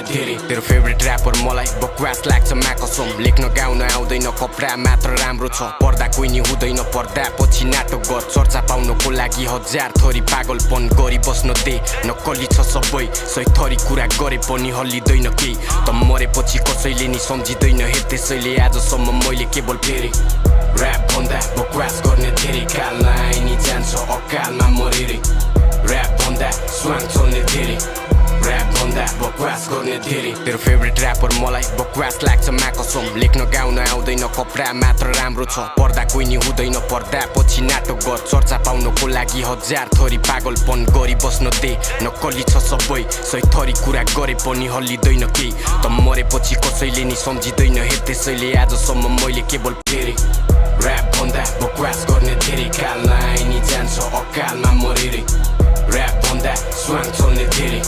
धेरै तेरो favourite rapper मलाई बकवास लाग्छ माकसम लेख्न गाउन आउँदैन कपडा मात्र राम्रो छ पर्दा कोही नि हुँदैन पर्दा पछि नाटक गर चर्चा पाउनको लागि हजार थरी पागलपन गरी बस्न दे नक्कली छ सबै सही थरी कुरा गरे पनि हल्लिदैन केही त मरेपछि कसैले नि सम्झिदैन हे त्यसैले आजसम्म मैले केवल फेरि र्याप भन्दा बकवास गर्ने धेरै कालमा आइनी जान्छ अकालमा मरेरै र्याप भन्दा स्वाङ चल्ने धेरै र्याप भन्दा बकवास गर्ने धेरै तेरो फेभरेट र्यापर मलाई बकवास लाग्छ माकसम लेख्न गाउन आउँदैन कपडा मात्र राम्रो छ पर्दा कोही नि हुँदैन पर्दा पछि नाटक गर चर्चा पाउनको लागि हजार थरी पागलपन गरी बस्न दे नक्कली छ सबै सही थरी कुरा गरे पनि हल्लिदैन केही त मरेपछि कसैले नि सम्झिदैन हे त्यसैले आजसम्म मैले केवल फेरि र्याप भन्दा बकवास गर्ने धेरै कालमा आइनी जान्छ अकालमा मरेरै र्याप भन्दा स्वाङ चल्ने धेरै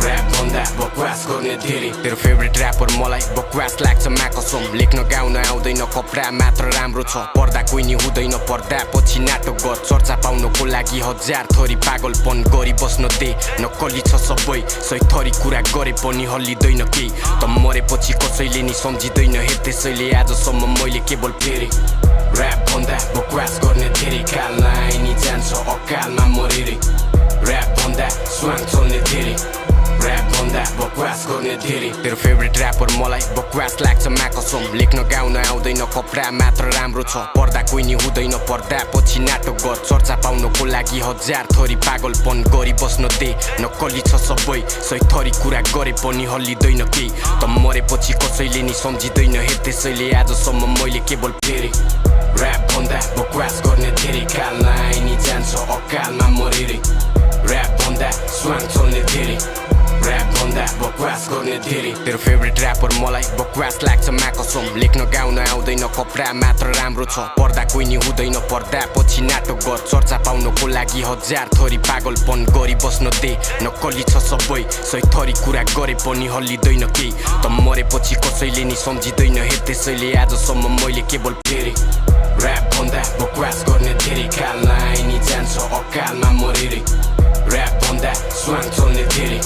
र्याप भन्दा बकवास गर्ने धेरै तेरो फेभरेट र्यापर मलाई बकवास लाग्छ माकसम लेख्न गाउन आउँदैन कपडा मात्र राम्रो छ पर्दा कोही नि हुँदैन पर्दा पछि नाटक गर चर्चा पाउनको लागि हजार थरी पागलपन गरी बस्न दे नक्कली छ सबै सही थरी कुरा गरे पनि हल्लिदैन केही त मरेपछि कसैले नि सम्झिदैन हे त्यसैले आजसम्म मैले केवल फेरि र्याप भन्दा बकवास गर्ने धेरै कालमा आइनी जान्छ अकालमा मरेरै र्याप भन्दा स्वाङ चल्ने धेरै र्याप भन्दा बकवास गर्ने धेरै तेरो फेभरेट र्यापर मलाई बकवास लाग्छ माकसम लेख्न गाउन आउँदैन कपडा मात्र राम्रो छ पर्दा कोही नि हुँदैन पर्दा पछि नाटक गर चर्चा पाउनको लागि हजार थरी पागलपन गरी बस्न दे नक्कली छ सबै सही थरी कुरा गरे पनि हल्लिदैन केही त मरेपछि कसैले नि सम्झिदैन हे त्यसैले आजसम्म मैले केवल फेरि र्याप भन्दा बकवास गर्ने धेरै कालमा आइनी जान्छ अकालमा मरेरै र्याप भन्दा स्वाङ चल्ने धेरै र्याप भन्दा बकवास गर्ने धेरै तेरो फेभरेट र्यापर मलाई बकवास लाग्छ माकसम लेख्न गाउन आउँदैन कपडा मात्र राम्रो छ पर्दा कोही नि हुँदैन पर्दा पछि नाटक गर चर्चा पाउनको लागि हजार थरी पागलपन गरी बस्न दे नक्कली छ सबै सही थरी कुरा गरे पनि हल्लिदैन केही त मरेपछि कसैले नि सम्झिदैन हे त्यसैले आजसम्म मैले केवल फेरि र्याप भन्दा बकवास गर्ने धेरै कालमा आइनी जान्छ अकालमा मरेरै र्याप भन्दा स्वाङ चल्ने धेरै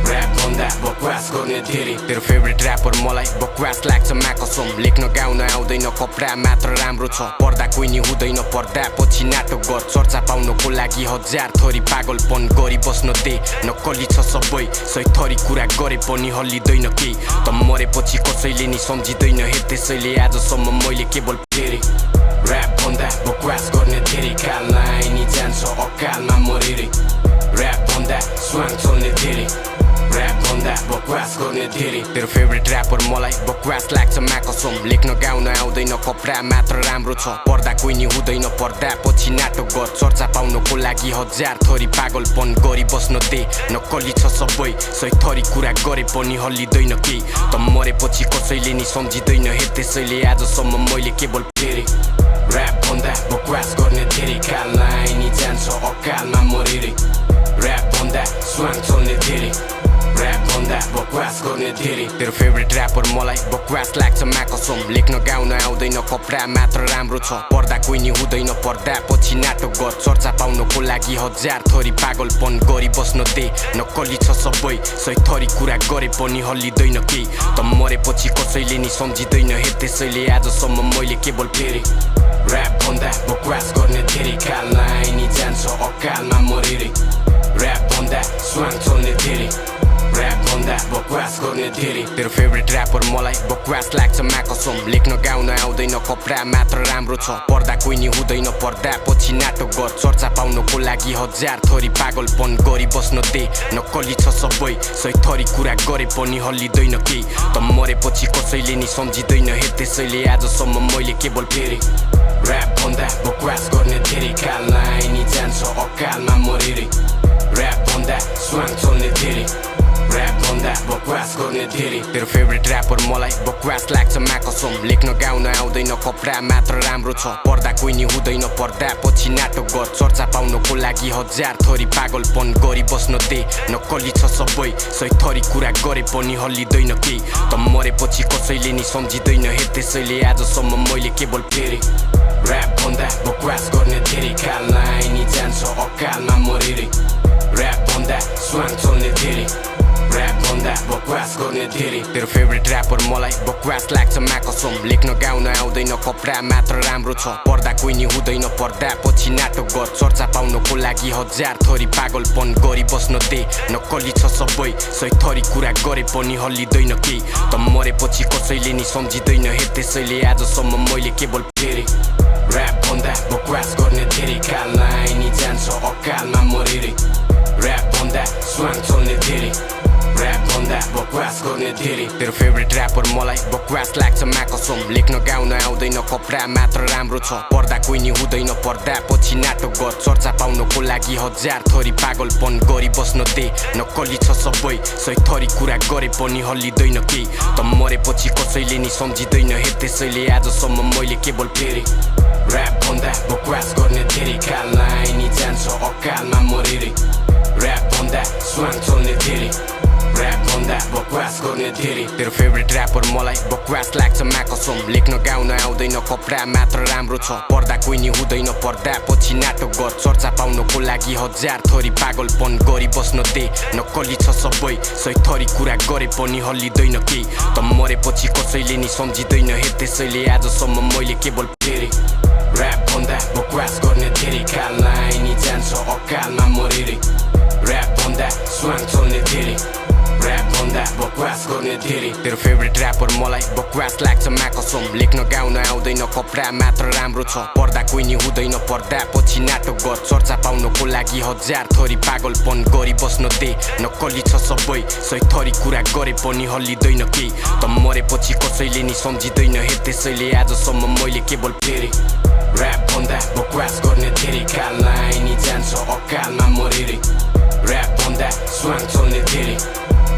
र्याप भन्दा बकवास गर्ने धेरै तेरो फेभरेट र्यापर मलाई बकवास लाग्छ माकसम लेख्न गाउन आउँदैन कपडा मात्र राम्रो छ पर्दा कोही नि हुँदैन पर्दा पछि नाटक गर चर्चा पाउनको लागि हजार थरी पागलपन गरी बस्न दे नक्कली छ सबै सही थरी कुरा गरे पनि हल्लिदैन केही त मरेपछि कसैले नि सम्झिदैन हे त्यसैले आजसम्म मैले केवल फेरि र्याप भन्दा बकवास गर्ने धेरै कालमा आइनी जान्छ अकालमा मरेरै र्याप भन्दा स्वाङ चल्ने धेरै र्याप भन्दा बकवास गर्ने धेरै तेरो फेभरेट र्यापर मलाई बकवास लाग्छ माकसम लेख्न गाउन आउँदैन कपडा मात्र राम्रो छ पर्दा कोही नि हुँदैन पर्दा पछि नाटक गर चर्चा पाउनको लागि हजार थरी पागलपन गरी बस्न दे नक्कली छ सबै सही थरी कुरा गरे पनि हल्लिदैन केही त मरेपछि कसैले नि सम्झिदैन हे त्यसैले आजसम्म मैले केवल फेरि र्याप भन्दा बकवास गर्ने धेरै कालमा आइनी जान्छ अकालमा मरेरै र्याप भन्दा स्वाङ चल्ने धेरै र्याप भन्दा बकवास गर्ने धेरै तेरो फेभरेट र्यापर मलाई बकवास लाग्छ माकसम लेख्न गाउन आउँदैन कपडा मात्र राम्रो छ पर्दा कोही नि हुँदैन पर्दा पछि नाटक गर चर्चा पाउनको लागि हजार थरी पागलपन गरी बस्न दे नक्कली छ सबै सही थरी कुरा गरे पनि हल्लिदैन केही त मरेपछि कसैले नि सम्झिदैन हे त्यसैले आजसम्म मैले केवल फेरि र्याप भन्दा बकवास गर्ने धेरै कालमा आइनी जान्छ अकालमा मरेरै र्याप भन्दा स्वाङ चल्ने धेरै र्याप भन्दा बकवास गर्ने धेरै तेरो फेभरेट र्यापर मलाई बकवास लाग्छ माकसम लेख्न गाउन आउँदैन कपडा मात्र राम्रो छ पर्दा कोही नि हुँदैन पर्दा पछि नाटक गर चर्चा पाउनको लागि हजार थरी पागलपन गरी बस्न दे नक्कली छ सबै सही थरी कुरा गरे पनि हल्लिदैन केही त मरेपछि कसैले नि सम्झिदैन हे त्यसैले आजसम्म मैले केवल फेरि र्याप भन्दा बकवास गर्ने धेरै कालमा आइनी जान्छ अकालमा मरेरै र्याप भन्दा स्वाङ चल्ने धेरै र्याप भन्दा बकवास गर्ने धेरै तेरो फेभरेट र्यापर मलाई बकवास लाग्छ माकसम लेख्न गाउन आउँदैन कपडा मात्र राम्रो छ पर्दा कोही नि हुँदैन पर्दा पछि नाटक गर चर्चा पाउनको लागि हजार थरी पागलपन गरी बस्न दे नक्कली छ सबै सही थरी कुरा गरे पनि हल्लिदैन केही त मरेपछि कसैले नि सम्झिदैन हे त्यसैले आजसम्म मैले केवल फेरि र्याप भन्दा बकवास गर्ने धेरै कालमा आइनी जान्छ अकालमा मरेरै र्याप भन्दा स्वाङ चल्ने धेरै र्याप भन्दा बकवास गर्ने गर्ने धेरै तेरो फेभरेट र्यापर मलाई बकवास लाग्छ माकसम लेख्न गाउन आउँदैन कपडा मात्र राम्रो छ पर्दा कोही नि हुँदैन पर्दा पछि नाटक गर चर्चा पाउनको लागि हजार थरी पागलपन गरी बस्न दे नक्कली छ सबै सही थरी कुरा गरे पनि हल्लिँदैन केही त मरेपछि कसैले नि सम्झिँदैन हे त्यसैले आजसम्म मैले केवल फेरि र्याप भन्दा बकवास गर्ने धेरै कालमा आइ नि जान्छ अकालमा मरेरै र्याप भन्दा स्वाङ चल्ने धेरै र्याप भन्दा बकवास गर्ने धेरै तेरो फेभरेट र्यापर मलाई बकवास लाग्छ माकसम लेख्न गाउन आउँदैन कपडा मात्र राम्रो छ पर्दा कोही नि हुँदैन पर्दा पछि नाटक गर चर्चा पाउनको लागि हजार थरी पागलपन गरी बस्न दे नक्कली छ सबै सही थरी कुरा गरे पनि हल्लिँदैन केही त मरेपछि कसैले नि सम्झिँदैन हे त्यसैले आजसम्म मैले केवल फेरि र्याप भन्दा बकवास गर्ने धेरै कालमा आइ नि जान्छ अकालमा मरेरै र्याप भन्दा स्वाङ चल्ने धेरै र्याप भन्दा बकवास गर्ने धेरै तेरो फेभरेट र्यापर मलाई बकवास लाग्छ माकसम लेख्न गाउन आउँदैन कपडा मात्र राम्रो छ पर्दा कोही नि हुँदैन पर्दा पछि नाटक गर चर्चा पाउनको लागि हजार थरी पागलपन गरी बस्न दे नक्कली छ सबै सही थरी कुरा गरे पनि हल्लिँदैन केही त मरेपछि कसैले नि सम्झिँदैन हे त्यसैले आजसम्म मैले केवल फेरि र्याप भन्दा बकवास गर्ने धेरै कालमा आइ नि जान्छ अकालमा मरेरै र्याप भन्दा स्वाङ चल्ने धेरै र्याप भन्दा बकवास गर्ने धेरै तेरो फेभरेट र्यापर मलाई बकवास लाग्छ माकसम लेख्न गाउन आउँदैन कपडा मात्र राम्रो छ पर्दा कोही नि हुँदैन पर्दा पछि नाटक गर चर्चा पाउनको लागि हजार थरी पागलपन गरी बस्न दे नक्कली छ सबै सही थरी कुरा गरे पनि हल्लिँदैन केही त मरेपछि कसैले नि सम्झिँदैन हे त्यसैले आजसम्म मैले केवल फेरि र्याप भन्दा बकवास गर्ने धेरै कालमा आइ नि जान्छ अकालमा मरेरै र्याप भन्दा स्वाङ चल्ने धेरै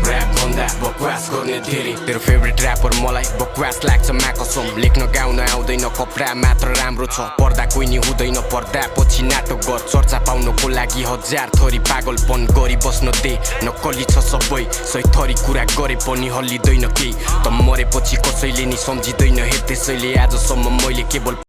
र्याप भन्दा बकवास गर्ने धेरै तेरो फेभरेट र्यापर मलाई बकवास लाग्छ माकसम लेख्न गाउन आउँदैन कपडा मात्र राम्रो छ पर्दा कोही नि हुँदैन पर्दा पछि नाटक गर चर्चा पाउनको लागि हजार थरी पागलपन गरी बस्न दे नक्कली छ सबै सही थरी कुरा गरे पनि हल्लिँदैन केही त मरेपछि कसैले नि सम्झिँदैन हे त्यसैले आजसम्म मैले केवल